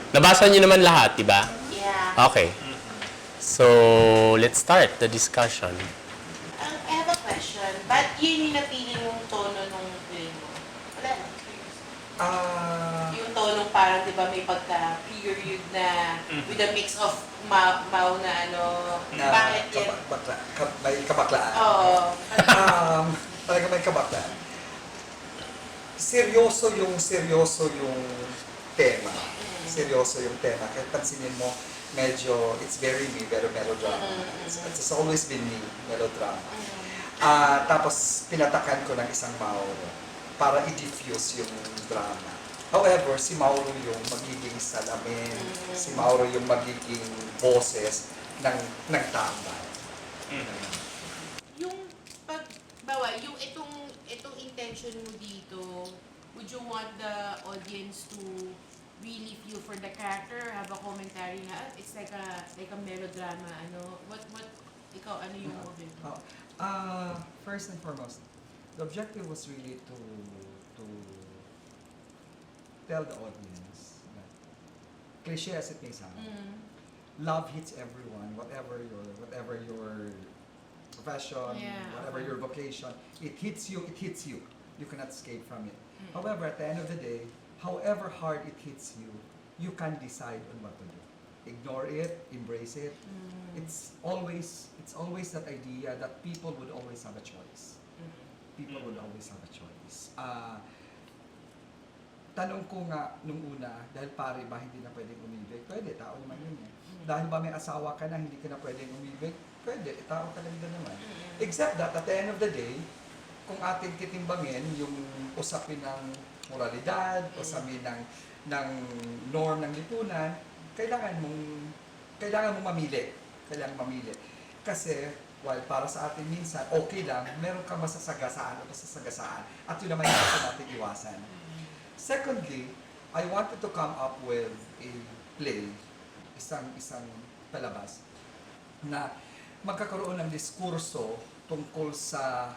Nabasa niyo naman lahat, di ba? Yeah. Okay. So, let's start the discussion. I have a question. Ba't yun yung napili mong tono nung play mo? Wala na. Yung tono parang, di ba, may pagka-period na with a mix of Mao na ano. Bakit yan? May kabaklaan. Oo. Talaga may kabaklaan. Seryoso yung tema. Seryoso yung tema. Kahit pansinin mo, medyo, it's very me, very melodrama. It's always been me, melodrama. Tapos, pinatakan ko ng isang Mauro para i-diffuse yung drama. However, si Mauro yung magiging salamin, si Mauro yung magiging boses ng tambay. Yung yung itong intention mo dito, would you want the audience to really feel for the character, have a commentary na it's like a melodrama, ano? What ikaw ano yung motive? First and foremost, the objective was really to tell the audience that, cliche as it may sound, love hits everyone, whatever your profession, whatever your vocation, it hits you. You cannot escape from it. However, at the end of the day, however hard it hits you, you can decide on what to do. Ignore it, embrace it. It's always that idea that people would always have a choice. People would always have a choice. Tanong ko nga nung una, dahil pare ba hindi na pwedeng umibig? Pwede, tao naman yun eh. Dahil ba may asawa ka na, hindi ka na pwedeng umibig? Pwede, tao ka lang din naman. Except that at the end of the day, kung ating titimbangin yung usapin ng moralidad, usapin ng norm ng lipunan, kailangan mong mamili. Kasi, while para sa atin minsan, okay lang, meron kang masasagasaan at yun naman yung gusto natin iwasan. Secondly, I wanted to come up with a play, isang palabas, na magkakaroon ng diskurso tungkol sa,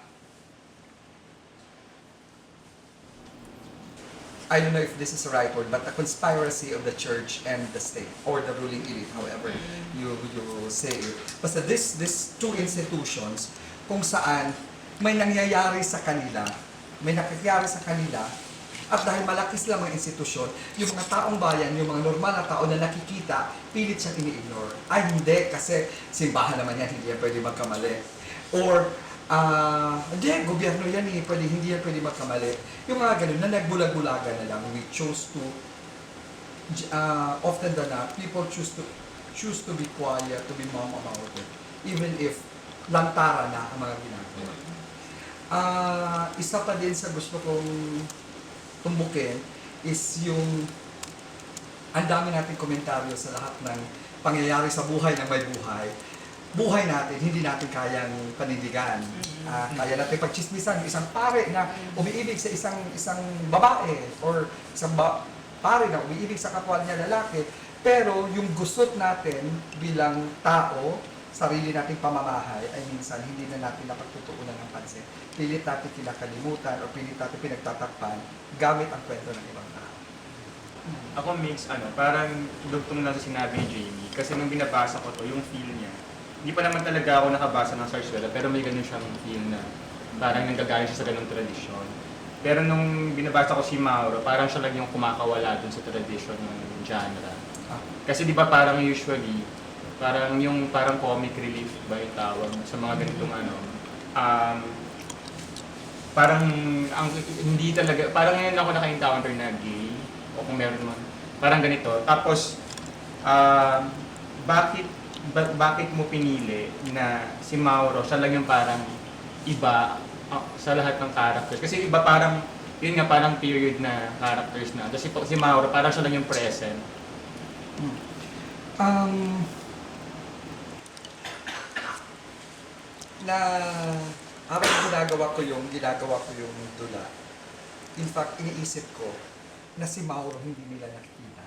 I don't know if this is the right word, but the conspiracy of the church and the state, or the ruling elite, however you say it. Basta these two institutions, kung saan may nangyayari sa kanila, at dahil malaki sila mga institusyon, yung mga taong bayan, yung mga normal na tao na nakikita, pilit siyang ini-ignore. Ay, hindi, kasi simbahan naman yan, hindi yan pwede magkamali. Or, hindi, gobyerno yan eh, hindi yan pwede magkamali. Yung mga ganun na nagbulag-bulagan na lang, we chose to, often than not, people choose to be quiet, to be mum about it, even if lantara na ang mga ginagawa. Isa pa din sa gusto kong tumbukin is yung ang dami nating komentaryo sa lahat ng pangyayari sa buhay ng may buhay. Buhay natin, hindi natin kayang panindigan. Kaya natin pagchismisan yung isang pare na umiibig sa isang babae or isang pare na umiibig sa kapwa niya lalaki. Pero yung gusot natin bilang tao, sarili nating pamamahay ay minsan hindi na natin napagtutuunan ng pansin. Pilit natin kinakalimutan o pilit natin pinagtatakpan gamit ang kwento ng ibang tao. Ako parang dugtong lang sa sinabi ni Jamie. Kasi nung binabasa ko to, yung feel niya, hindi pa naman talaga ako nakabasa ng Sarsuela, pero may ganun siyang feel na parang nanggagaling siya sa ganung tradisyon. Pero nung binabasa ko si Mauro, parang siya lang yung kumakawala dun sa tradisyon ng genre. Kasi di ba parang usually, parang comic relief ba yung tawag sa mga ganitong parang hindi talaga, parang ngayon ako naka-encounter na gay, o kung meron naman, parang ganito. Tapos, bakit mo pinili na si Mauro, siya lang yung parang iba sa lahat ng characters? Kasi iba parang, yun nga parang period na characters na. Kasi si Mauro, parang siya lang yung present. Na habang ginagawa ko yung dula, in fact, iniisip ko na si Mauro hindi nila nakikita.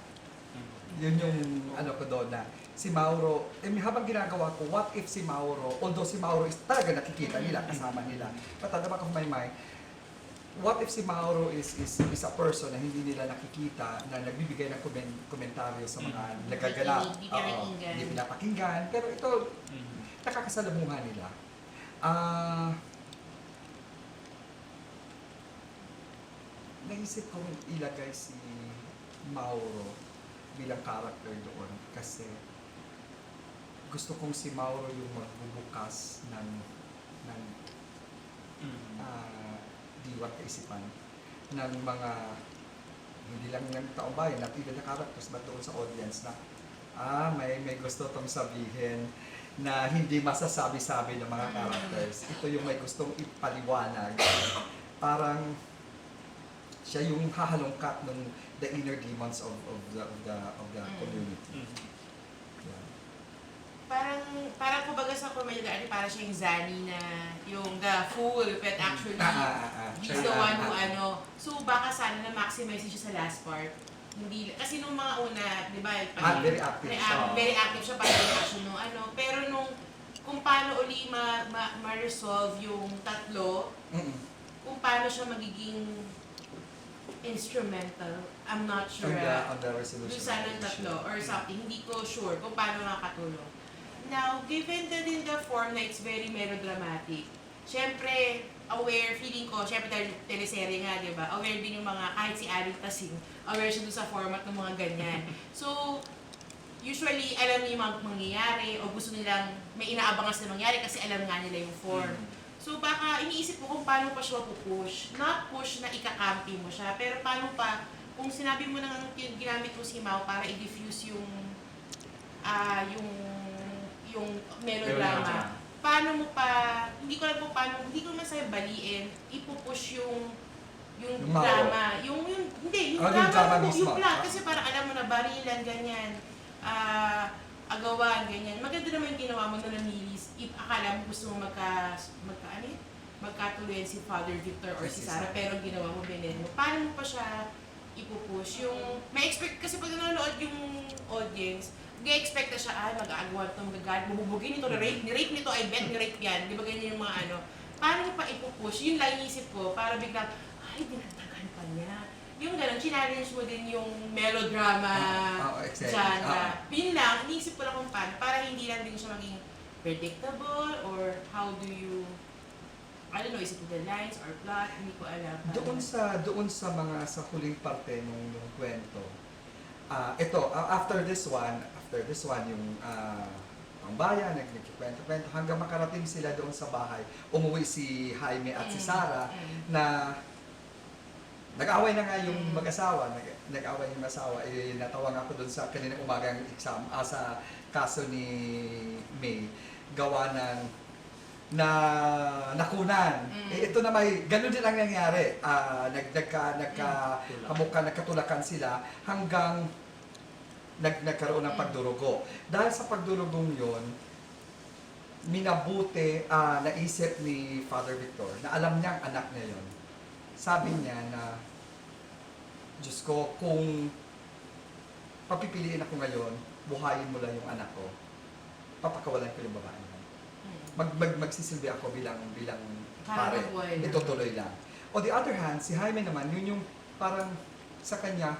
Yun yung ko doon na si Mauro, habang ginagawa ko, what if si Mauro, although si Mauro is talaga nakikita nila, kasama nila, but at the back of my mind, what if si Mauro is a person na hindi nila nakikita, na nagbibigay ng komentaryo sa mga nagaganap. Hindi pinapakinggan. Hindi pinapakinggan. Pero ito, nakakasalamuhan nila. Naisip kong ilagay si Mauro bilang character doon kasi gusto kong si Mauro yung magbubukas ng diwa kaisipan ng mga hindi lang ng taong bayan, not even the characters, but doon sa audience na may gusto tong sabihin na hindi masasabi-sabi ng mga characters. Ito yung may gustong ipaliwanag. Parang siya yung hahalongkat ng the inner demons of the community. Yeah. Parang kumbaga sa komedya, para siya yung Zanny na yung the fool, but actually, he's the one who So baka sana na-maximize siya sa last part. Hindi, kasi nung mga una, di ba, Very active siya. Very active siya para yung action nung pero kung paano uli ma-resolve yung tatlo, kung paano siya magiging instrumental, I'm not sure. On the resolution. Doon sana yung tatlo or something, hindi ko sure kung paano makakatulong. Now, given that in the form na it's very melodramatic, syempre, feeling ko, syempre dahil teleserye nga, di ba? Aware din yung mga, kahit si Aling Tasing, aware siya doon sa format ng mga ganyan. So, usually, alam niyo yung mangyayari o gusto nilang, may inaabangan sila mangyari kasi alam nga nila yung form. So, baka iniisip ko kung paano pa siya pupush. Not push na ikakampi mo siya, pero paano pa, kung sinabi mo nang ginamit mo si Mau para i-diffuse yung melodrama. Paano mo pa, hindi ko alam kung paano, hindi ko naman sa'yo baliin, ipupush yung drama. Yung drama mismo. Yung plot. Kasi parang alam mo na, barilan, ganyan, agawan, ganyan. Maganda naman yung ginawa mo na namilis. Akala mo gusto mo magkatuluyan si Father Victor or si Sarah, pero ginawa mo veneno. Paano mo pa siya ipupush? Yung, may expect, kasi pag nanonood yung audience, mag-expect na siya, mag-aagawan ito, magagalit, bububugin ito, ni-rape nito, I bet ni-rape yan. Di ba ganyan yung mga Paano mo pa ipupush? Yun lang inisip ko, para biglang, dinagdagan pa niya. Yung gano'n, challenge mo din yung melodrama genre. Yun lang, iniisip ko lang kung paano, para hindi lang din siya maging predictable, or how do you, I don't know, is it the lines or plot? Hindi ko alam. Doon sa mga sa huling parte ng kwento. After this one yung ang bayan nagkikwento-kwento hanggang makarating sila doon sa bahay. Umuwi si Jaime at si Sarah na nag-away na nga yung mag-asawa, nag-away yung asawa. Natawag ako doon sa kaninang umagang exam sa kaso ni May gawa ng na nakunan. Ito na may ganun din ang nangyari. Nagkatulakan sila hanggang nagkaroon ng pagdurugo. Dahil sa pagdurugong yon, minabuti, naisip ni Father Victor na alam niyang anak niya yon. Sabi niya na, Diyos ko, kung papipiliin ako ngayon, buhayin mo lang yung anak ko, papakawalan ko yung babae. Magsisilbi ako bilang pare. Itutuloy lang. On the other hand, si Jaime naman, yun yung parang sa kanya,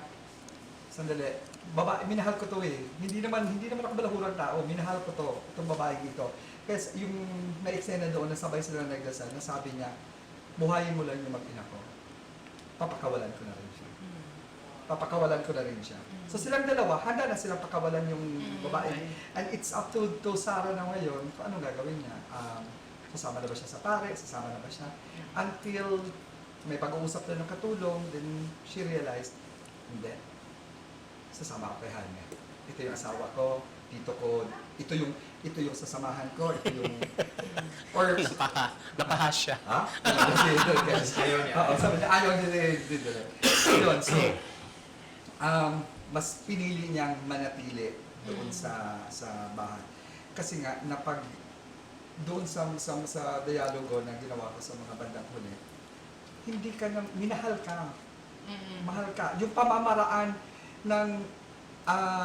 sandali, babae, minahal ko to eh. Hindi naman ako balahurang tao, minahal ko to, itong babae dito. Kasi yung na-eksena doon, nasabay sila nagdasal, nasabi niya, buhayin mo lang yung mag-ina ko. Papakawalan ko na rin siya. So silang dalawa, handa na silang pakawalan yung babae. And it's up to Sarah na ngayon kung anong gagawin niya. Sasama na ba siya sa pare? Sasama na ba siya? Until may pag-uusap na ng katulong, then she realized, hindi. Sasama ako kay Jaime. Ito yung asawa ko, ito yung sasamahan ko, ito yung... Or... Napahas siya. Ha? Ayaw niya. Oo, sabi niya, ayaw niya. Yun, so, mas pinili niyang manatili doon sa bahay. Kasi nga, doon sa dialogo na ginawa ko sa mga bandang huli, hindi ka na, minahal ka. Mahal ka. Yung pamamaraan ng,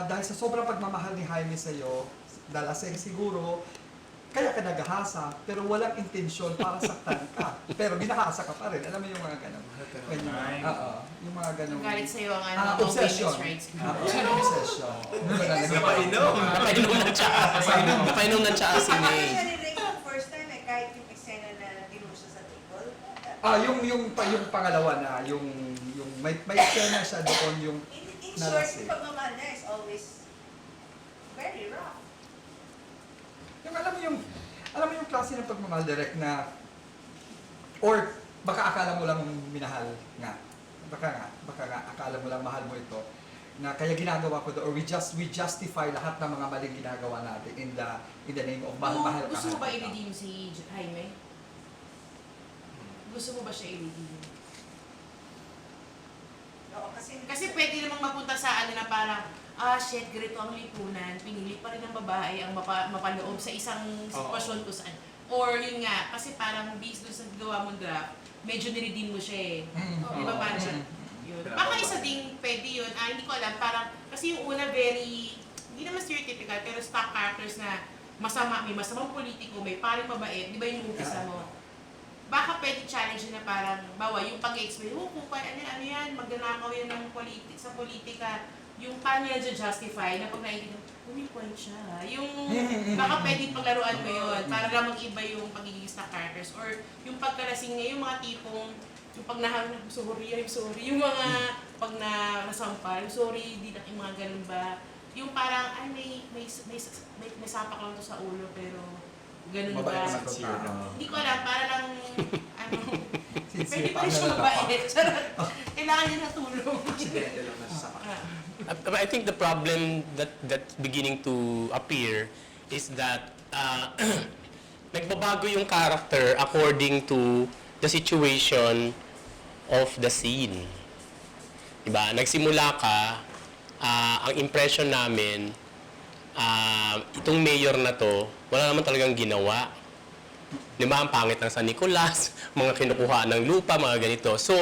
dahil sa sobrang pagmamahal ni Jaime sa'yo, dalaseng siguro, kaya ka naghahasa, pero walang intensyon para saktan ka. Pero ginahasa ka pa rin. Alam mo yung mga ganun. When you, Ay. yung mga ganun. Galit sa'yo ang Obsession. women's rights. Obsession. Napainom ng tsaa. Napainom ng tsaa si Ako May. yung narinig ko first time kahit yung eksena na ginusa sa table. Yung pangalawa na, yung may eksena siya doon yung In short, nalasing. yung pagmamahal niya is always very rough. Yung alam mo yung klase ng pagmamahal direct na or baka akala mo lang minahal nga. Baka nga akala mo lang mahal mo ito na kaya ginagawa ko to or we justify lahat ng mga maling ginagawa natin in the name of mahal ka. Gusto mo ba i-redeem si Jaime? Gusto mo ba siya i-redeem? Oo, kasi Pwede namang mapunta sa ano na parang, shit, ganito ang lipunan, pinili pa rin ng babae ang mapaloob sa isang sitwasyon kung saan. Or yun nga, kasi parang based doon sa gawa mong draft, medyo niredeem mo siya eh. Di ba parang siya? Yun. Baka isa ding pwede yun. Hindi ko alam, parang, kasi yung una very, hindi naman stereotypical, pero stock characters na masama, may masamang politiko, may paring mabait, di ba yung umpisa mo? Baka pwede challenge na parang, bawa, yung pag-explain, kung ano yan, magnanakaw yan ng sa politika, yung paano yan justify na pag naiintindihan, may point siya. Yung, baka pwede paglaruan mo yun, para lang mag-iba yung pagiging stock characters, or yung pagkalasing niya, yung mga tipong, yung pag nahanap, sorry, yung mga, pag nasampal, sorry, di na, yung mga ganun ba, yung parang, may sapak lang to sa ulo, pero, ganun ba? Mabait naman itong tao. Hindi ko alam, para lang, pwede Sincere pa rin siya mabait. Charot. Kailangan niya ng tulong. Aksidente lang nasasapak. I think the problem that's beginning to appear is that nagbabago yung character according to the situation of the scene. Diba? Nagsimula ka, ang impression namin, itong mayor na to, wala naman talagang ginawa. Di ba? Ang pangit ng San Nicolas, mga kinukuha ng lupa, mga ganito. So,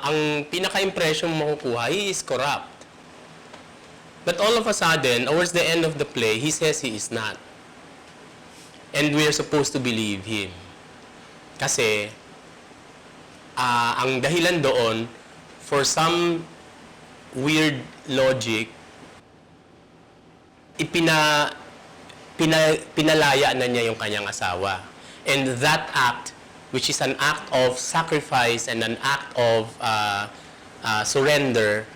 ang pinaka-impression mo makukuha, he is corrupt. But all of a sudden, towards the end of the play, he says he is not. And we're supposed to believe him. Kasi, ang dahilan doon, for some weird logic, pinalaya na niya yung kanyang asawa. And that act, which is an act of sacrifice and an act of surrender,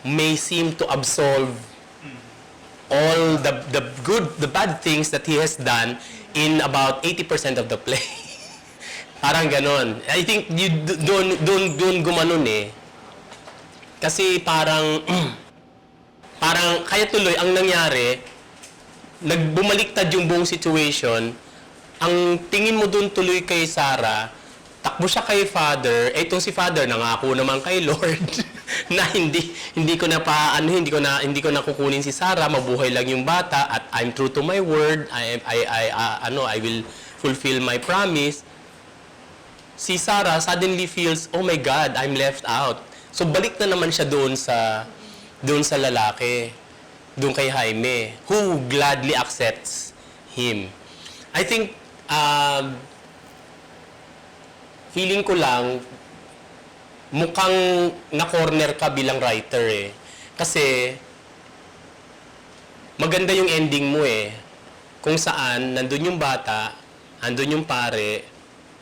may seem to absolve all the bad things that he has done in about 80% of the play. Parang ganon. I think doon gumanon eh. Kasi parang kaya tuloy ang nangyari, nagbumaliktad yung buong situation. Ang tingin mo doon tuloy kay Sarah, takbo siya kay Father, itong si Father nangako naman kay Lord na hindi ko na kukunin si Sarah, mabuhay lang yung bata at I'm true to my word. I will fulfill my promise. Si Sarah suddenly feels, oh my God, I'm left out. So balik na naman siya doon sa lalaki, doon kay Jaime, who gladly accepts him. I think, feeling ko lang, mukhang na-corner ka bilang writer eh. Kasi, maganda yung ending mo eh. Kung saan, nandun yung bata, andun yung pare,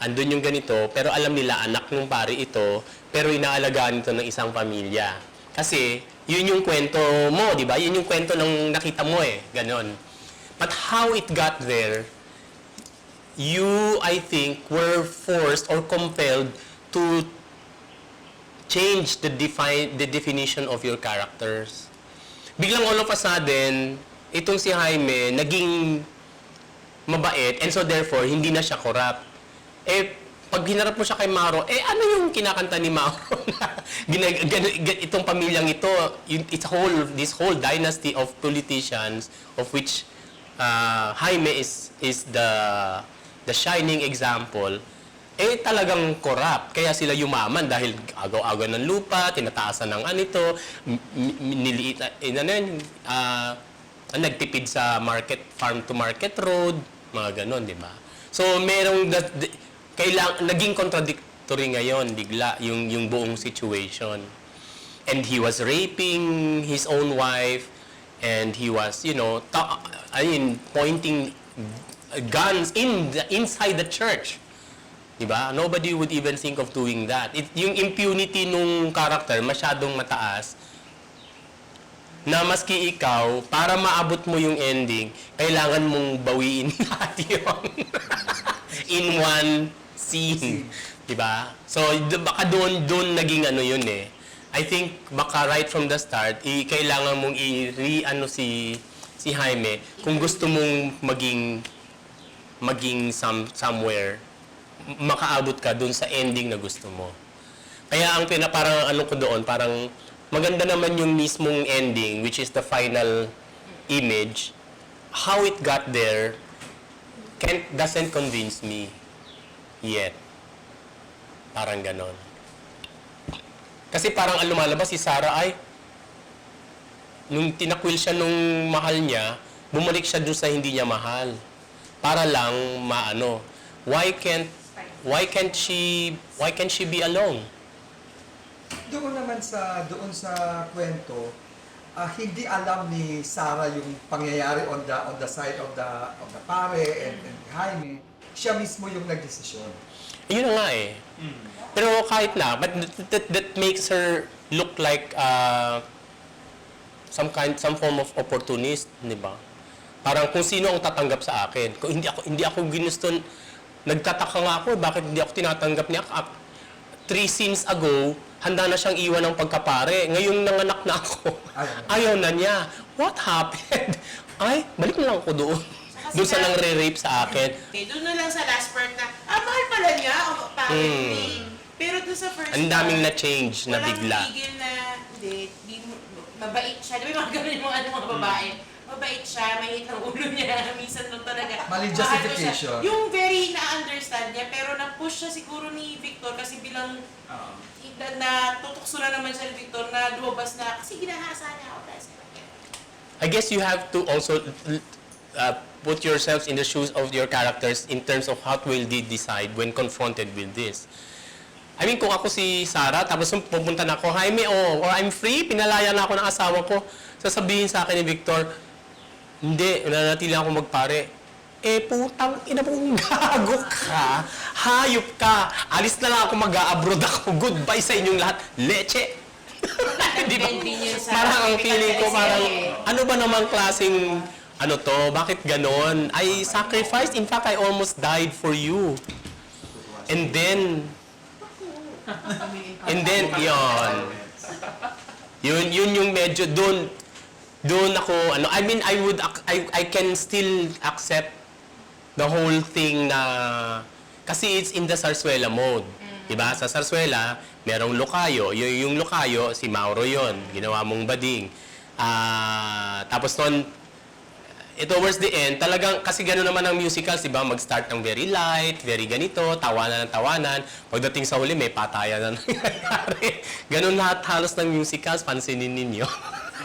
andun yung ganito, pero alam nila anak ng pare ito, pero inaalagaan ito ng isang pamilya. Kasi, yun yung kwento mo, di ba? Yun yung kwento ng nakita mo eh. Ganon. But how it got there, you, I think, were forced or compelled to change the definition of your characters. Biglang all of a sudden, itong si Jaime, naging mabait, and so therefore, hindi na siya corrupt. Pag hinarap mo siya kay Mauro, ano yung kinakanta ni Mauro? Itong pamilyang ito, this whole dynasty of politicians, of which Jaime is the shining example, talagang corrupt. Kaya sila yumaman dahil agaw-agaw ng lupa, tinataasan ng anito, niliit, nagtipid sa farm to market road, mga ganon, di ba? So, merong, naging contradictory ngayon, bigla, yung buong situation. And he was raping his own wife, and he was, pointing guns inside the church. Diba? Nobody would even think of doing that. Yung impunity nung character masyadong mataas na maski ikaw, para maabot mo yung ending, kailangan mong bawiin lahat yun in one scene. Diba? So, baka doon naging yun eh. I think baka right from the start, kailangan mong si Jaime kung gusto mong maging somewhere, makaabot ka dun sa ending na gusto mo. Kaya ang parang ko doon, parang maganda naman yung mismong ending, which is the final image. How it got there doesn't convince me yet. Parang ganon. Kasi parang ang lumalabas si Sarah ay, nung tinakwil siya nung mahal niya, bumalik siya dun sa hindi niya mahal. Para lang why can't she be alone? Doon sa kwento, hindi alam ni Sarah yung pangyayari on the side of the pare and Jaime. Siya mismo yung nagdesisyon. Yun na nga eh. Pero kahit na, but that makes her look like some form of opportunist, di ba? Parang kung sino ang tatanggap sa akin. Kung hindi ako ginusto, nagtataka nga ako, bakit hindi ako tinatanggap niya? 3 scenes ago, handa na siyang iwan ng pagkapare. Ngayon nanganak na ako. Ayaw na niya. What happened? Ay, balik na lang ako doon. Doon sa nang re-rape sa akin. Okay, doon na lang sa last part na, mahal pala niya, pero doon sa first Ang daming na-change na bigla. Walang tigil na, mabait siya. Di ba mga ganun yung mga babae? Mabait siya, may hit ang ulo niya, minsan lang talaga. Mali mahal ko siya. justification. Yung very na-understand niya, pero na-push siya siguro ni Victor kasi bilang tutukso na naman siya ni Victor na lumabas na kasi ginahasa niya ako dahil sa kanya. I guess you have to also put yourselves in the shoes of your characters in terms of how will they decide when confronted with this. I mean, kung ako si Sarah, tapos pupunta na ako, Jaime, or I'm free, pinalaya na ako ng asawa ko, sasabihin sa akin ni Victor, hindi, nanatili ako magpare. Putang ina mong gago ka, hayop ka, alis na lang ako, mag-a-abroad ako, goodbye sa inyong lahat, leche. Di ba? Parang ang feeling ko, parang, ano ba namang klaseng, bakit ganon? I sacrificed, in fact, I almost died for you. And then, yun yung medyo, doon ako, I mean, I can still accept the whole thing na, kasi it's in the Zarzuela mode. Diba? Sa Zarzuela, merong lokayo. Yung lokayo, si Mauro yon, ginawa mong bading. Tapos nun, towards the end, talagang, kasi gano'n naman ang musicals, diba? Mag-start ng very light, very ganito, tawanan ng tawanan. Pagdating sa huli, may patayan na nangyayari. Gano'n lahat halos ng musicals, pansinin ninyo.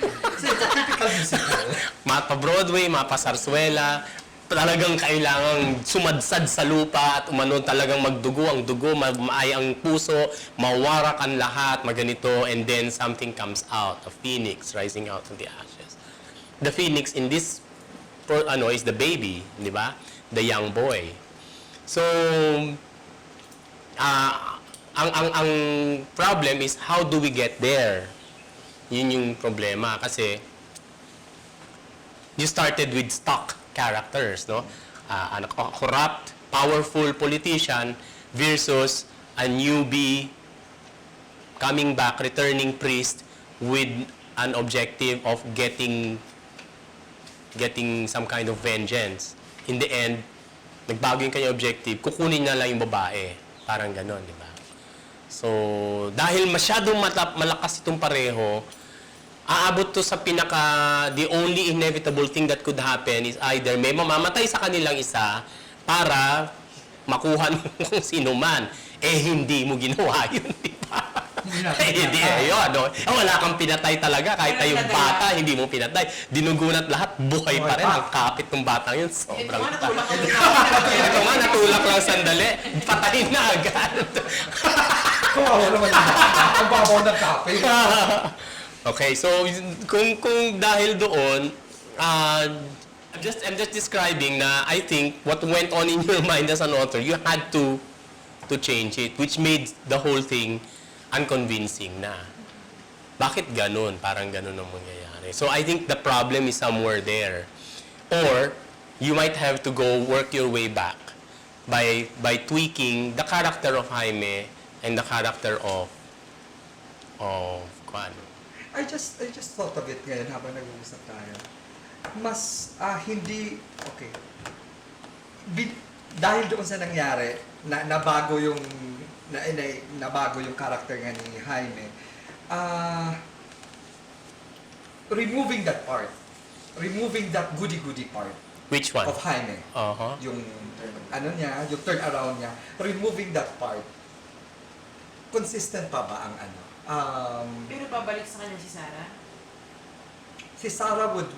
It's a typical musical. Mapa-Broadway, mapa-Zarzuela, talagang kailangang sumadsad sa lupa at talagang magdugo ang dugo, maay ang puso, mawarak ang lahat, maganito, and then something comes out, a phoenix rising out of the ashes. The phoenix in this is the baby, di ba? The young boy. So, ang problem is how do we get there? Yun yung problema kasi you started with stock characters, no? A corrupt, powerful politician versus a newbie coming back, returning priest with an objective of getting some kind of vengeance. In the end, nagbago yung kanyang objective, kukunin na lang yung babae. Parang ganon, di ba? So, dahil masyadong malakas itong pareho, aabot to sa the only inevitable thing that could happen is either may mamamatay sa kanilang isa para makuha mo kung sino man. Hindi mo ginawa yun, di ba? Hindi natin Hindi pinatay. yun. No? Wala kang pinatay talaga. Kahit na yung bata, hindi mo pinatay. Dinugunat lahat, buhay pa rin. Ang kapit ng batang yun. Ito Sobrang nga, natulak tayo. ako Ito nga, natulak lang sandali. Patayin na agad. Kawawa naman yung bata. Ang babaw ng kapit. Okay, so kung dahil doon, I'm just describing na I think what went on in your mind as an author, you had to change it, which made the whole thing unconvincing na. Bakit ganun? Parang ganun ang mangyayari. So I think the problem is somewhere there. Or you might have to go work your way back by tweaking the character of Jaime and the character of Juan. I just thought of it ngayon habang nag-uusap tayo. Mas hindi okay. Dahil doon sa nangyari na nabago yung nabago yung character nga ni Jaime. Removing that part. Removing that goody-goody part Which one? of Jaime. Uh-huh. Yung yung turn around niya, removing that part. Consistent pa ba ang Pero babalik sa kanya si Sarah? si Sarah would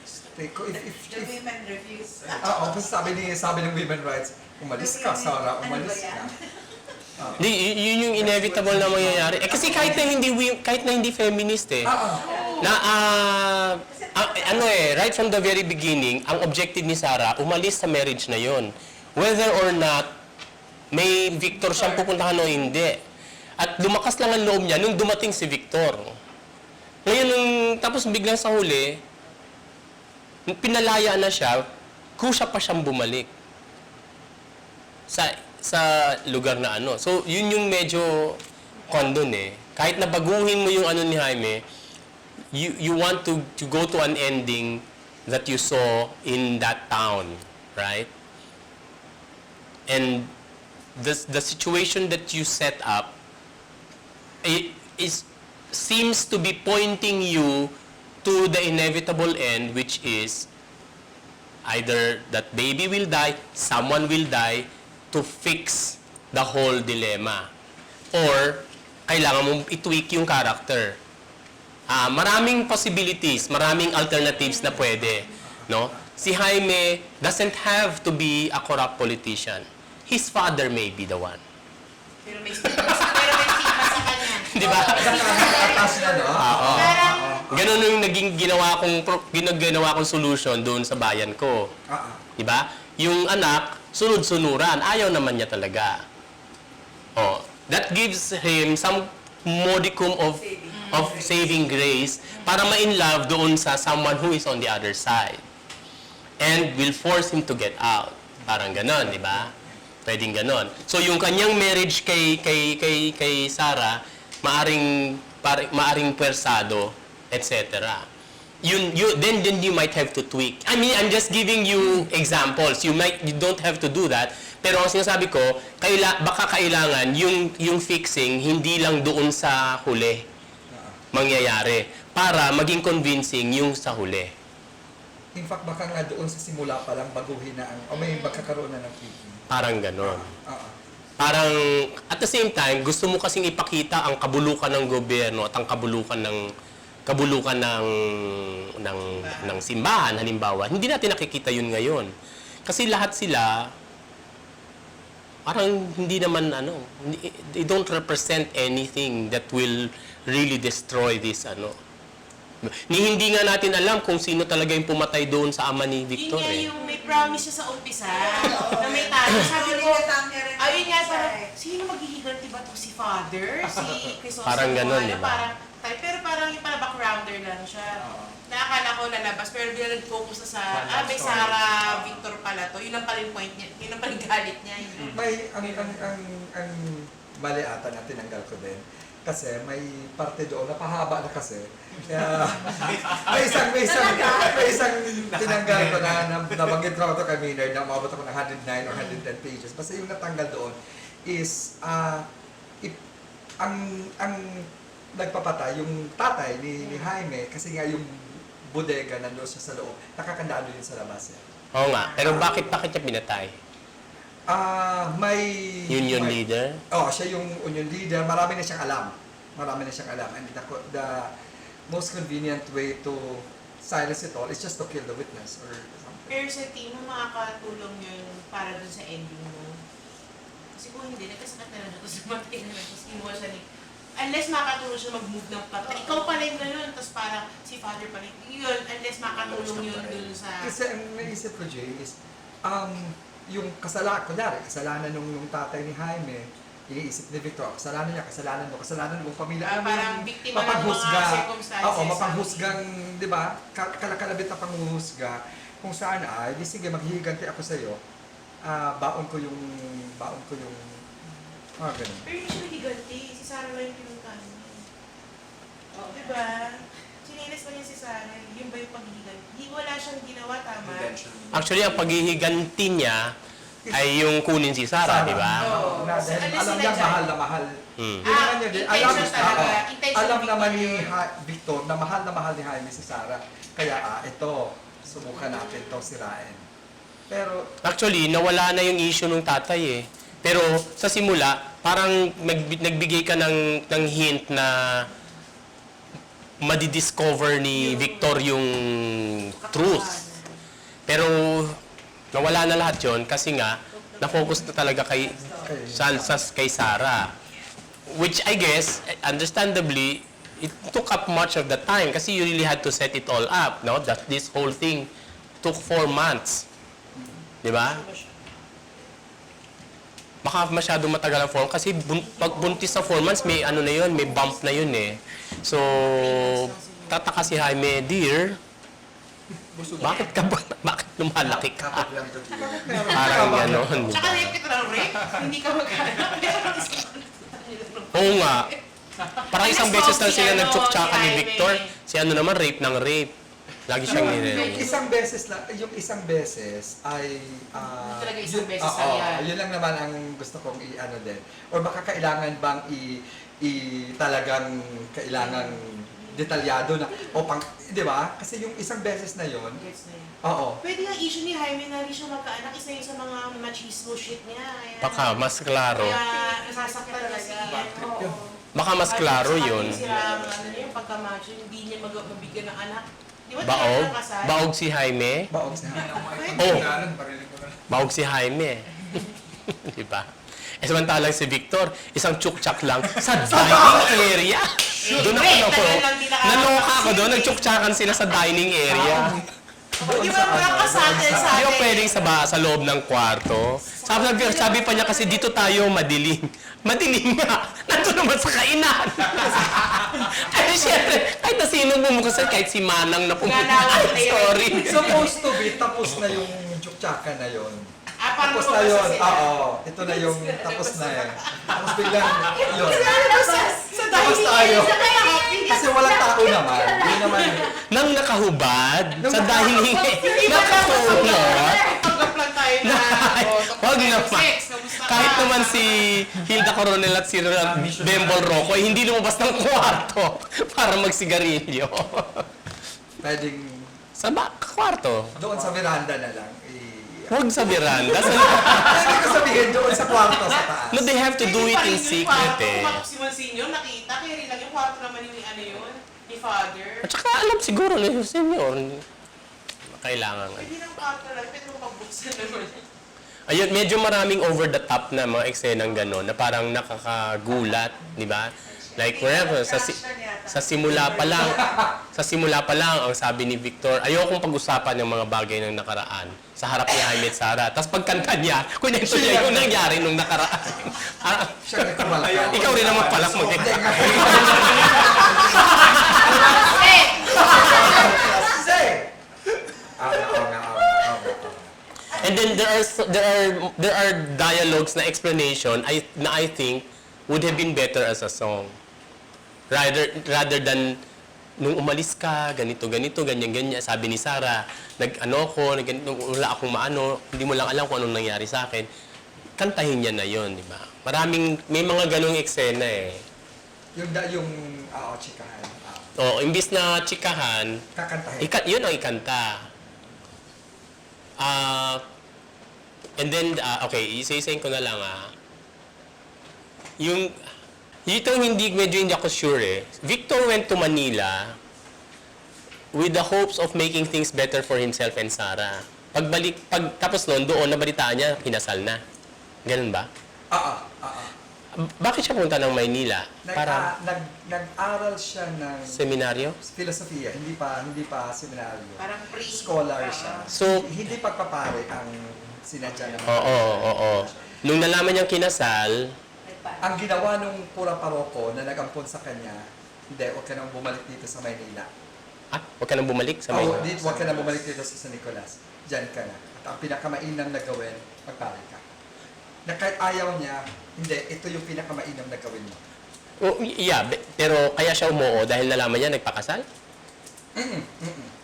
stay if The women refuse. kasi sabi ng women rights, umalis ka Sarah, Ano ba umalis yan? ka. Di, yun yung inevitable na mangyayari. Kasi kahit na hindi feminist na right from the very beginning, ang objective ni Sarah, umalis sa marriage na yon. Whether or not may Victor siyang pupuntahan o hindi. At lumakas lang ang loob niya nung dumating si Victor. Ngayon, tapos biglang sa huli, nung pinalaya na siya, kusa pa siyang bumalik sa lugar na ano. So, yun yung medyo kondon eh. Kahit na baguhin mo yung ano ni Jaime, you want to go to an ending that you saw in that town, right? And the situation that you set up seems to be pointing you to the inevitable end, which is either that baby will die, someone will die to fix the whole dilemma. Or kailangan mong i-tweak yung character. Maraming possibilities, maraming alternatives na pwede, no? Si Jaime doesn't have to be a corrupt politician. His father may be the one. Pero may stigma sa kanya. Di ba? Atas na, no? Parang, Ganun yung naging ginawa kong solution doon sa bayan ko. Di ba? Yung anak, sunod-sunuran. Ayaw naman niya talaga. That gives him some modicum of saving grace para ma-in love doon sa someone who is on the other side. And will force him to get out. Parang ganon, di ba? Pwedeng ganon. So yung kanyang marriage kay Sarah, maaring pwersado, etc. Then you might have to tweak. I mean, I'm just giving you examples. You don't have to do that. Pero ang sinasabi ko, baka kailangan yung fixing hindi lang doon sa huli mangyayari para maging convincing yung sa huli. In fact, baka nga doon sa simula pa lang baguhin na may magkakaroon na ng tweaking. Parang ganon. Parang at the same time, gusto mo kasing ipakita ang kabulukan ng gobyerno at ang kabulukan ng simbahan halimbawa. Hindi natin nakikita yun ngayon. Kasi lahat sila parang hindi naman they don't represent anything that will really destroy this hindi nga natin alam kung sino talaga yung pumatay doon sa ama ni yun Victor nga eh. yung may promise siya sa umpisa na may tanong. Sabi ko, ayun nga, parang, sino maghihiganti ba to? Si Father? Si Crisostomo? Parang ganun, di ba? Pero parang yung parang backgrounder lang siya. Nakakala ko lalabas, pero bila nag-focus na sa, may Sarah Victor pala to. Yun ang pala yung point niya, yun ang pala yung galit niya. May ang mali ata na tinanggal ko din. Kasi may parte doon, napahaba na kasi. Kaya, may isang tinanggal ko na nabanggit ko ito kay Maynard na umabot ako ng 109 or 110 pages. Basta yung natanggal doon is, ang nagpapatay, yung tatay ni Jaime, kasi nga yung bodega nandoon siya sa loob, nakakandaan doon sa labas. Oo nga. Pero bakit niya pinatay? May... Union may- leader? Siya yung union leader. Marami na siyang alam. And the most convenient way to silence it all is just to kill the witness or something. Pero sa tingin mo, makakatulong yun para dun sa ending mo? Kasi kung hindi, nagkasakit na lang ito sa matay na lang. Tapos kinuha siya ni... Unless makakatulong siya mag-move ng plot. Ikaw pala yung ganun, tapos parang si father pala yun. Unless makakatulong yun dun sa... Kasi ang naisip ko, Jay, is yung kasalanan nung tatay ni Jaime, iniisip ni Victor, kasalanan niya, kasalanan mo, pamilya. parang biktima ng mga circumstances. Mapanghusgang, di ba? Kalakalabi't na panghuhusga. Kung saan di sige, maghihiganti ako sa'yo. Baon ko yung, ganun. Pero hindi siya nagiganti. Si Sarah lang yung pinuntahan niya. Diba? Sinilis pa niya si Sarah. Yun ba yung paghihiganti? Wala siyang ginawa, tama? Actually, ang paghihiganti niya ay yung kunin si Sarah, di ba? Oo. Dahil Alis alam sila niya, dyan. mahal na mahal. Hmm. Yun naman yun. Intention talaga. Intention Alam ni naman ni Victor. Victor na mahal ni Jaime si Sarah. Kaya ito, subukan natin to sirain. Pero Actually, nawala na yung issue ng tatay eh. Pero sa simula, parang nagbigay ka ng hint na madidiscover ni Victor yung truth. Pero nawala na lahat yon kasi nga, na-focus na talaga kay Sarah. Which I guess, understandably, it took up much of the time kasi you really had to set it all up. No? That this whole thing took 4 months. Di ba? Baka masyadong matagal ang 4 kasi pag buntis sa 4 months, may ano na yun, may bump na yun eh. So, tataka si Jaime, dear, bakit lumalaki ka? Parang gano'n. Tsaka rape kita ng rape. Hindi ka maghanap. Oo nga. Parang isang beses lang sila nagtsuktsakan ni Victor. Si ano naman, rape ng rape. Lagi siyang yung nire. yung isang beses ay Talaga isang beses lang yan. yun lang naman ang gusto kong i-ano din. Or baka kailangan bang talagang kailangan detalyado na di ba? Kasi yung isang beses na yun, Gets na yun. oo. Pwede nga issue ni Jaime na rin siya magkaanak. Isa yun sa mga machismo shit niya. Kaya, Baka mas klaro. Kaya nasasaktan na si Oo. Baka mas klaro yun. Sira ang ano niya, yung pagkamacho, hindi niya mabigyan ng anak. Di ba Baog? tayo kasal? Baog si Jaime? Baog siya. Oh, baog si Jaime. Di ba? Eh, samantalang si Victor, isang tsuktsak lang sa dining area. Doon ako Wait, nako. tagal lang din nakakapag- Naloka ako doon, nagtsuktsakan sila sa dining area. Di ba mga kasatin sa Hindi ko atin? pwedeng sa loob ng kwarto. Sabi pa niya kasi dito tayo madilim. Madilim nga. Nandun naman sa kainan. Ay, syempre, kahit na sino bumukas, kahit si Manang na pumunta. Ganawan na yun. Sorry. Supposed to be, tapos na yung tsuktsakan na yun. Parang Tapos na yun, lumabas sila. ito na yung tapos na eh. Tapos biglang, yun. Sa Tapos tayo. Sa kaya, Kasi walang tao naman. Yun naman. Nang nakahubad sa dining nakahubad. Pagkap lang tayo na. Wag naman. Kahit naman si Hilda Coronel at si Bembol Rocco, eh, hindi lumabas ng kwarto para magsigarilyo. Pwedeng Sa kwarto. doon sa veranda na lang. Huwag sa veranda. Pwede ko sabihin doon sa kwarto sa taas. No, they have to do it in secret eh. Kung si Monsignor, nakita, kaya rin lang yung kwarto naman yung ano yun, ni Father. At saka alam siguro na yung senior. Kailangan. Pwede ng kwarto lang, pwede mo pabuksan naman. Ayun, medyo maraming over the top na mga eksenang gano'n na parang nakakagulat, di ba? Like wherever, sa simula pa lang, ang sabi ni Victor, ayokong pag-usapan ng mga bagay ng nakaraan sa harap ni Jaime at Sarah. Tapos pagkanta niya, kunento niya yung nangyari nung nakaraan. Siya nagkumalakaw. Ikaw rin naman pala mo. And then there are dialogues na explanation I think would have been better as a song. Rather than nung umalis ka, ganito, ganyan, sabi ni Sarah, wala akong maano, hindi mo lang alam kung anong nangyari sa akin. Kantahin niya na yon, di ba? May mga ganong eksena eh. Chikahan. O, imbis na chikahan, Kakantahin. yun ang ikanta. And then, okay, isa-isayin ko na lang yung, itong medyo hindi ako sure eh. Victor went to Manila with the hopes of making things better for himself and Sarah. Tapos noon, doon, nabalitaan niya, kinasal na. Ganun ba? Bakit siya punta ng Maynila? Nag-aral siya ng Seminaryo? filosofiya, hindi pa seminaryo. Parang Scholar siya. So- hindi pagpapare ang sinadya ng Oo. Nung nalaman niyang kinasal, Ang ginawa nung pura paroko na nagampon sa kanya, hindi, huwag ka nang bumalik dito sa Maynila. huwag ka nang bumalik sa Oo, Maynila. huwag ka nang bumalik dito sa San Nicolas. Diyan ka na. At ang pinakamainam na gawin, magpare ka. Na kahit ayaw niya, hindi, ito yung pinakamainam na gawin mo. Yeah, pero kaya siya umuo dahil nalaman niya nagpakasal?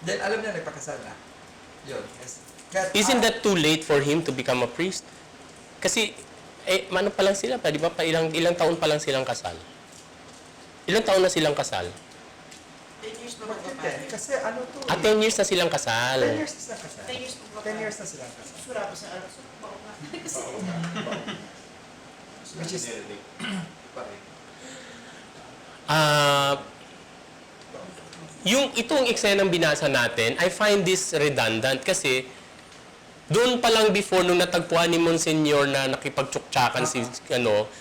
Dahil alam niya nagpakasal na. Yun. Yes. Kaya, Isn't that too late for him to become a priest? Kasi, ano pa lang sila pa, di ba? Ilang taon pa lang silang kasal. Ilang taon na silang kasal? 10 years pa Bakit magpapare. din? Kasi ano to? 10 years na silang kasal. 10 years na silang kasal. 10 years pa 10 magpapare. years na silang kasal. Sura pa sa ano. Bako nga. Kasi, Which is, Itong eksenang binasa natin, I find this redundant kasi doon pa lang before nung natagpuan ni Monsignor na nakipagtsuktsakan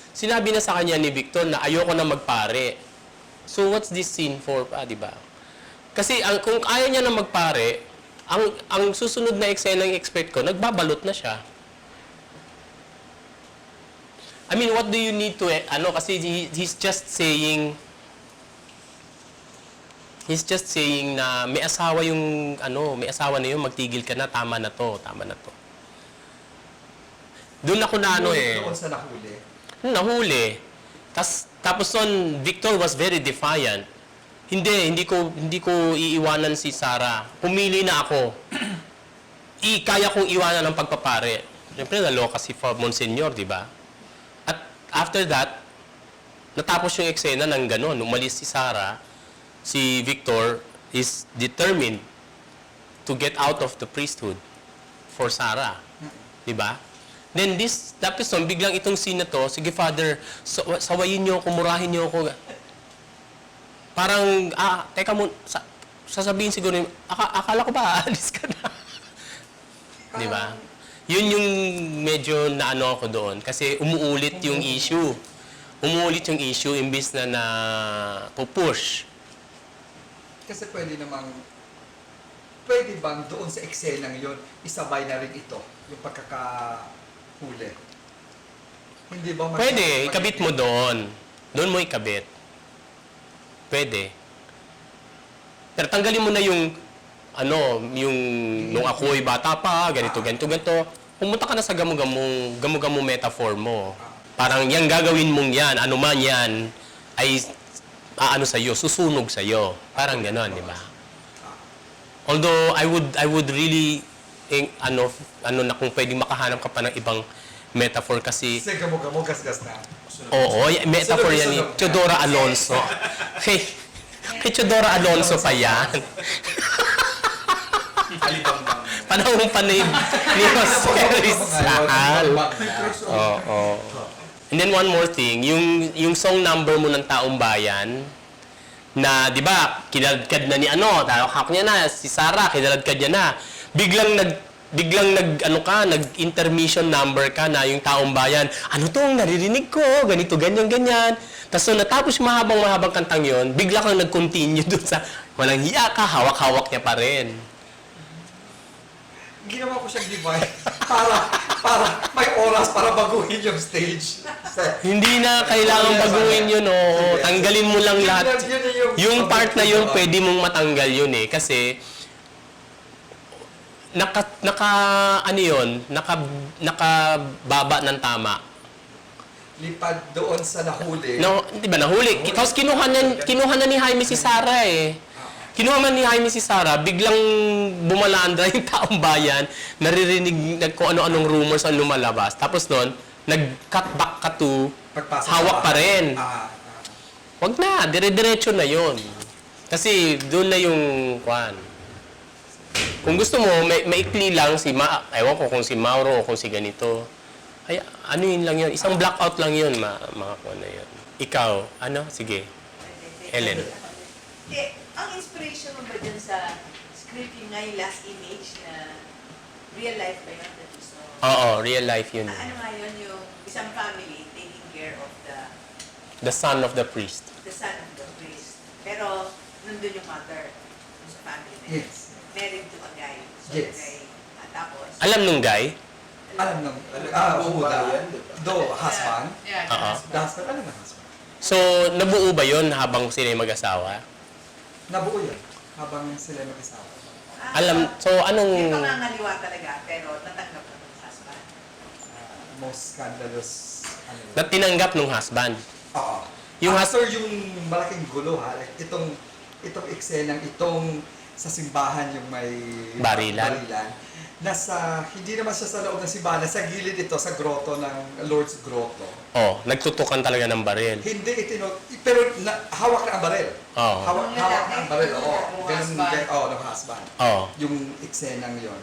sinabi na sa kanya ni Victor na ayoko na magpare. So what's this scene for, di ba? Kasi kung ayaw niya na magpare, ang susunod na eksenang expect ko, nagbabalot na siya. I mean, what do you need to, kasi he's just saying na may asawa may asawa na yun, magtigil ka na, tama na to. Doon ako na doon sa nahuli. nahuli. Tapos nun, Victor was very defiant. Hindi ko iiwanan si Sarah. Pumili na ako. Kaya kong iwanan ang pagpapare. Siyempre, naloka si Monsignor, di ba? At after that, natapos yung eksena ng gano'n. Umalis si Sarah, si Victor is determined to get out of the priesthood for Sarah. Di ba? Then tapos nun, biglang itong scene na to, sige Father, sawayin niyo ako, murahin niyo ako. Parang, teka mo, sasabihin siguro, akala ko ba, aalis ka na? Di ba? Yun yung medyo naano ako doon. Kasi umuulit yung issue. Imbis na pupush. Kasi pwede bang doon sa eksenang yun, isabay na rin ito, yung pagkakahuli? Hindi ba Pwede, ikabit mo doon. Doon mo ikabit. Pwede. Pero tanggalin mo na yung nung ako'y bata pa, ganito. Pumunta ka na sa gamu-gamu metaphor mo. Parang yung gagawin mong yan, ano man yan, ay sa'yo, susunog sa'yo. Parang gano'n, di ba? Although, I would really, na kung pwedeng makahanap ka pa ng ibang metaphor kasi, Kasi gamo-gamo, gas-gas na. oo, metaphor yan ni Sunod-sunod. Teodora Alonso. Kay Teodora Alonso pa yan. Panahon pa ni Jose Rizal. Oo. And then one more thing, yung song number mo ng Taong Bayan, na, di ba, kinaladkad na ni hawak niya na, si Sarah, kinaladkad niya na. Biglang nag-intermission number ka na yung Taong Bayan. Ano tong naririnig ko? Ganito, ganyan. Tapos nung natapos mahabang kantang yon, bigla kang nag-continue dun sa walang hiya ka, hawak-hawak niya pa rin. Ginawa ko siyang divide para may oras para baguhin yung stage. Hindi na kailangan baguhin yun, oo. Tanggalin mo lang lahat. Yung part na yun, pwede mong matanggal yun eh. Kasi, nakababa ng tama. Lipad doon sa nahuli. No, di ba, nahuli. Tapos kinuha na ni Jaime si Sarah eh. Kinuha man ni Jaime si Sarah, biglang bumalandra yung Taong Bayan, naririnig kung ano-anong rumors ang lumalabas. Tapos noon, nag-cut back ka to, Pagpasok hawak sa pa rin. Wag na, dire-diretso na yon. Kasi doon na yung kwan. Kung gusto mo, maikli lang si ewan ko kung si Mauro o kung si ganito. Ay, ano yun lang yun? Isang blackout lang yun, makakuha na yun. Ikaw, ano? Sige. Ellen. Ang inspiration mo ba dyan sa script yung nga yung last image na real life ba yun that you saw? Oo, real life yun. Ano nga yun yung isang family taking care of The son of the priest. the son of the priest. Pero nandun yung mother dun sa family na yun. Yes. Married to a guy. So Yes. the guy, tapos, Alam nung guy? Alam ng, buong bayan, di ba? husband. Yeah, Oo. The husband, alam ng husband. So, nabuo ba yun habang sila yung mag-asawa? Nabuo yun habang sila mag-asawa. Alam, so anong... Yung pangangaliwa talaga, pero natanggap na ng husband. Most scandalous, ano yun. Na tinanggap nung husband? Oo. Yung After yung malaking gulo ha, like itong eksenang itong sa simbahan yung may Barilan. Hindi naman siya sa loob ng simbahan, sa gilid ito, sa grotto ng Lord's Grotto. Oh, nagtutukan talaga ng baril. Hindi pero hawak na ang baril. Oo. Hawak na ang baril, oo. Ng Ganun, husband. ng husband. Oo. Yung eksenang yon.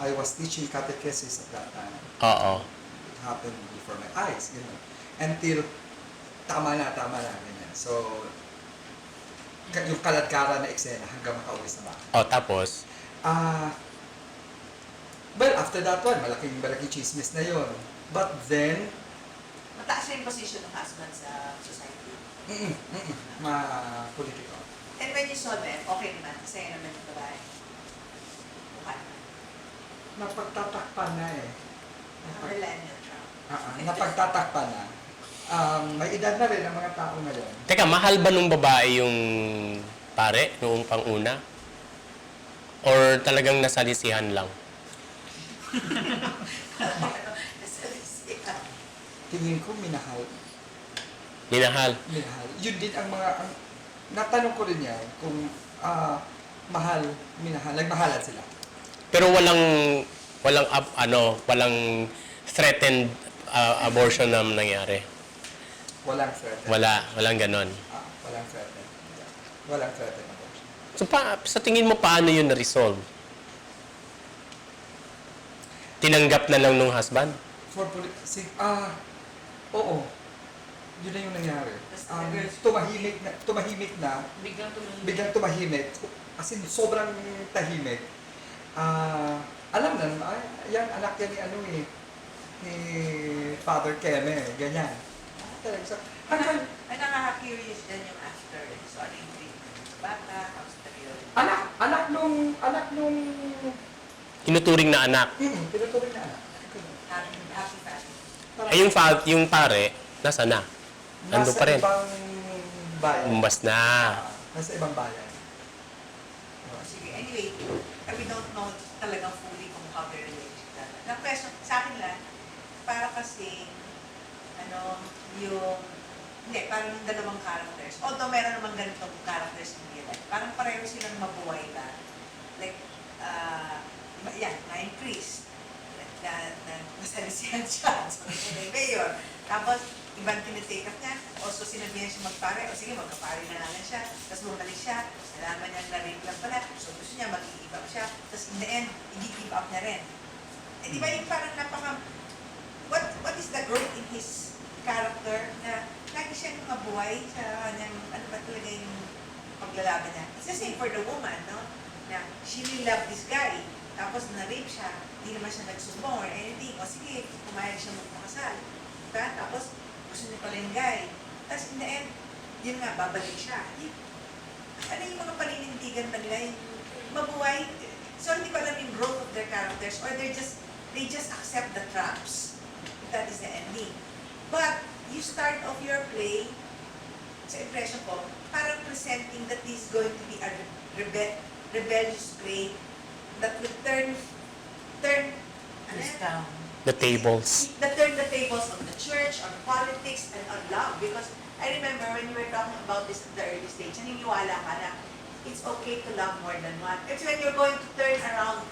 I was teaching catechesis at that time. Oo. It happened before my eyes, until tama na, ganyan. So, yung kaladkara na eksena hanggang makauwi sa bahay. Oh, tapos? Well, after that one, malaking chismis na yon. But then, Mataas na yung position ng husband sa society. ma-political. And when you saw them, okay naman, kasi naman yung babae. Mukha naman. Napagtatakpan na eh. Millennial Trump. Napagtatakpan na. May edad na rin ang mga tao ngayon. Teka, mahal ba nung babae yung pare, noong pang-una? Or talagang nasalisihan lang? Tingin ko, minahal. Minahal? Minahal. Yun din ang natanong ko rin yan, kung mahal, minahal, nagmahalan sila. Pero walang threatened abortion na nangyari. Walang threaten. Walang ganon. Walang threaten. Walang threaten abortion. So, sa tingin mo, paano yun na-resolve? Tinanggap na lang nung husband? Oo. Yun na yung nangyari. Tumahimik na, biglang tumahimik. As in, sobrang tahimik. Alam na, yan, anak yan ni Father Keme, ganyan. So, Ang nakaka-curious din yung after. So, ano yung treatment sa bata, how's the real... anak nung, Tinuturing na anak. tinuturing na anak. Happy family. Yung pare, nasa na? Ando pa rin. Nasa ibang bayan. Umbas na. Nasa ibang bayan. Sige, anyway, we don't know talagang fully kung how their relationship. The question, sa akin lang, para kasi, parang dalawang characters. Although meron namang ganitong characters in real life. Parang pareho silang mabuhay na. Like, na priest. Nasalisihan siya. So, mayor. Tapos, ibang tinitake up niya. Also, sinabihan siya magpare. O sige, magkapare na lang siya. Tapos bumalik siya. Nalaman niya na-rape lang pala. So, gusto niya mag-i-give up siya. Tapos, in the end, i-give up niya rin. Eh, di ba yung parang what is the growth in his character na lagi siyang mabuhay sa kanyang, ano ba talaga yung paglalaban niya. It's the same for the woman, no? Na she really loved this guy. Tapos na-rape siya, hindi naman siya nagsumbong or anything. O sige, pumayag siya magpakasal. Diba? Tapos, gusto niya pala yung guy. Tapos in the end, yun nga, babalik siya. Ano yung mga paninindigan ba nila? Yung mabuhay. So, hindi pa alam yung growth of their characters or they just accept the traps. That is the ending. But, you start off your play, sa impression ko, parang presenting that this is going to be a rebellious play that will turn ano yan? The tables. Turn the tables on the church, on politics, and on love. Because I remember when you were talking about this at the early stage, naniniwala ka na it's okay to love more than one. It's when you're going to turn around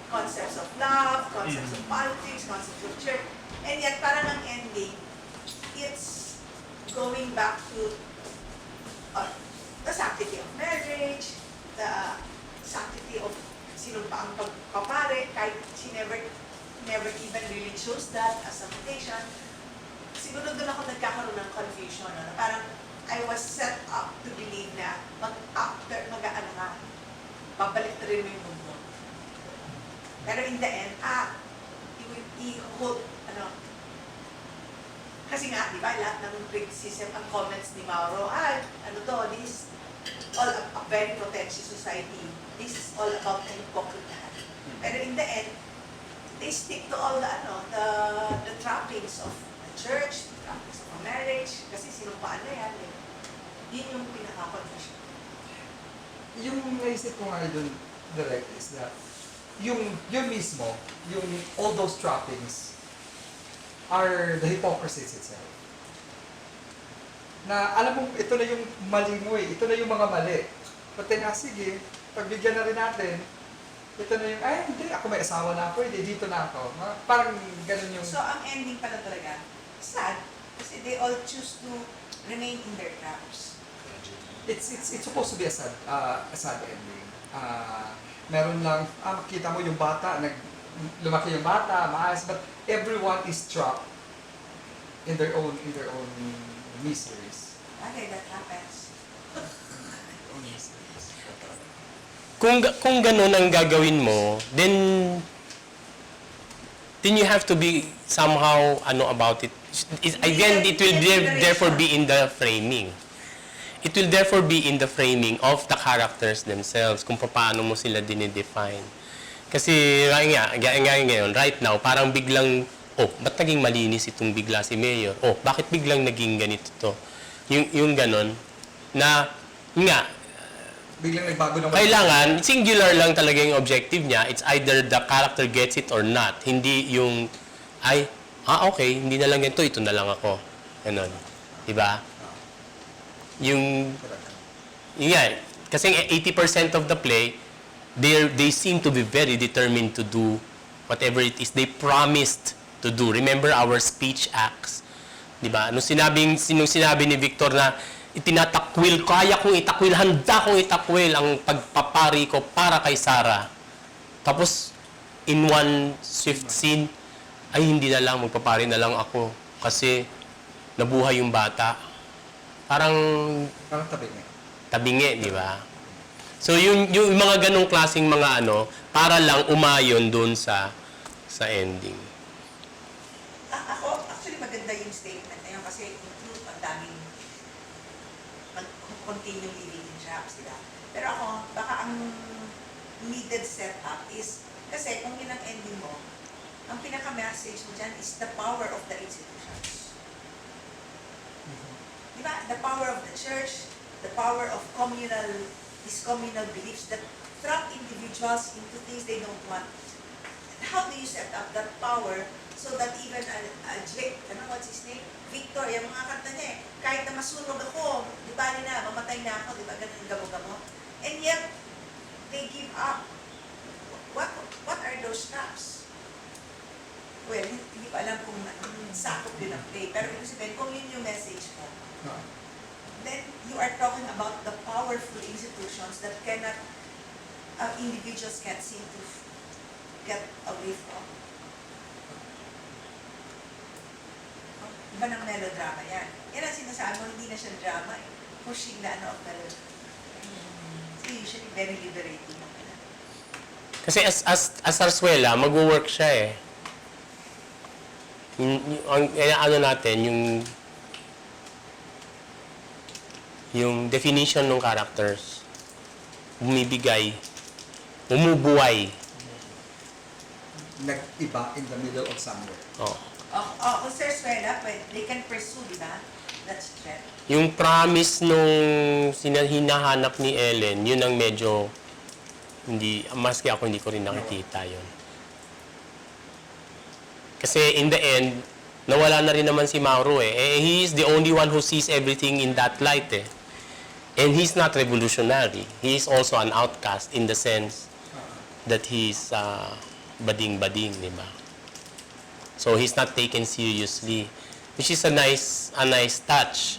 concepts of love, concepts of politics, concepts of church, and yet parang ang ending, it's going back to the sanctity of marriage, the sanctity of ang pagpapare, kahit she never even really chose that as a vocation, siguro doon ako nagkakaroon ng confusion. No? Parang I was set up to believe na mag-ano ka, babalik na rin mo yung mundo. Pero in the end, i-hold, kasi nga, di ba, lahat ng criticism, ang comments ni Mauro, this is all a very pretentious society. This is all about the hypocrite lahat. Pero in the end, they stick to all the trappings of the church, the trappings of a marriage, kasi sinumpaan na yan. Yun yung pinaka-confusion. Yung naisip ko nga doon, direct, is that yung mismo, yung all those trappings are the hypocrisies itself. Na alam mo, ito na yung mali mo eh. Ito na yung mga mali. But then, sige, pagbigyan na rin natin, ito na yung, hindi, ako may asawa na ako, dito na ako. Parang ganun yung... So, ang ending pala talaga, sad. Kasi they all choose to remain in their traps. It's supposed to be a sad ending. Meron lang, makita mo yung bata, lumaki yung bata, maayos, but everyone is trapped in their own miseries. Okay, that happens. Own miseries. Kung ganun ang gagawin mo, then you have to be somehow about it. Again, it will therefore be in the framing. It will therefore be in the framing of the characters themselves, kung paano mo sila dinidefine. Kasi ngayon, right now, parang biglang, ba't naging malinis itong bigla si Mayor? Bakit biglang naging ganito to? Yung ganon, na, Biglang nagbago naman. kailangan, singular lang talaga yung objective niya. It's either the character gets it or not. Hindi yung, okay, hindi na lang ganito, ito na lang ako. Ganon. Diba? Yung kasi 80% of the play, they seem to be very determined to do whatever it is they promised to do. Remember our speech acts, di ba? Nung sinabi ni Victor na itinatakwil, kaya kong itakwil, handa kong itakwil ang pagpapari ko para kay Sarah. Tapos in one swift scene, hindi na lang, magpapari na lang ako kasi nabuhay yung bata. Parang tabingi, di ba? So yung mga ganong klaseng mga para lang umayon doon sa ending. Ako, actually maganda yung statement na yun kasi include ang daming continue living in traps, di ba? Pero ako, baka ang needed setup is, kasi kung yun ang ending mo, ang pinaka-message mo dyan is the power of the institutions. Diba? The power of the church, the power of these communal beliefs that trap individuals into things they don't want. How do you set up that power so that even Jake, what's his name? Victor, yung mga kanta niya kahit na masunog ako, di ba mamatay na ako, di ba, ganun gamo-gamo. And yet, they give up. What are those traps? Well, hindi ko alam kung sakop din ang play. Pero ibig sabihin, kung yun yung message mo, then you are talking about the powerful institutions that individuals can't seem to get away from. Iba ng melodrama yan. Yan ang sinasabi mo, hindi na siya drama eh. Pushing the of melodrama. So usually very liberating. Kasi as Zarzuela, mag-work siya eh. Natin, yung definition ng characters, bumibigay, bumubuhay. Nag-iba in the middle of somewhere. Kung Zarzuela, they can pursue, di ba? That's threat. Yung promise nung hinahanap ni Ellen, yun ang medyo, maski ako hindi ko rin nakikita yun. Kasi in the end, nawala na rin naman si Mauro eh. He is the only one who sees everything in that light eh. And he's not revolutionary. He is also an outcast in the sense that he's bading-bading, di ba? So he's not taken seriously. Which is a nice touch.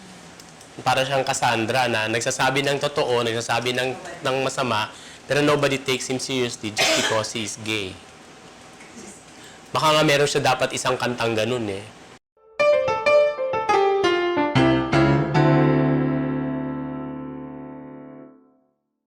Para siyang Cassandra na nagsasabi ng totoo, nagsasabi ng masama, Pero nobody takes him seriously just because he is gay. Baka nga meron siya dapat isang kantang ganun eh.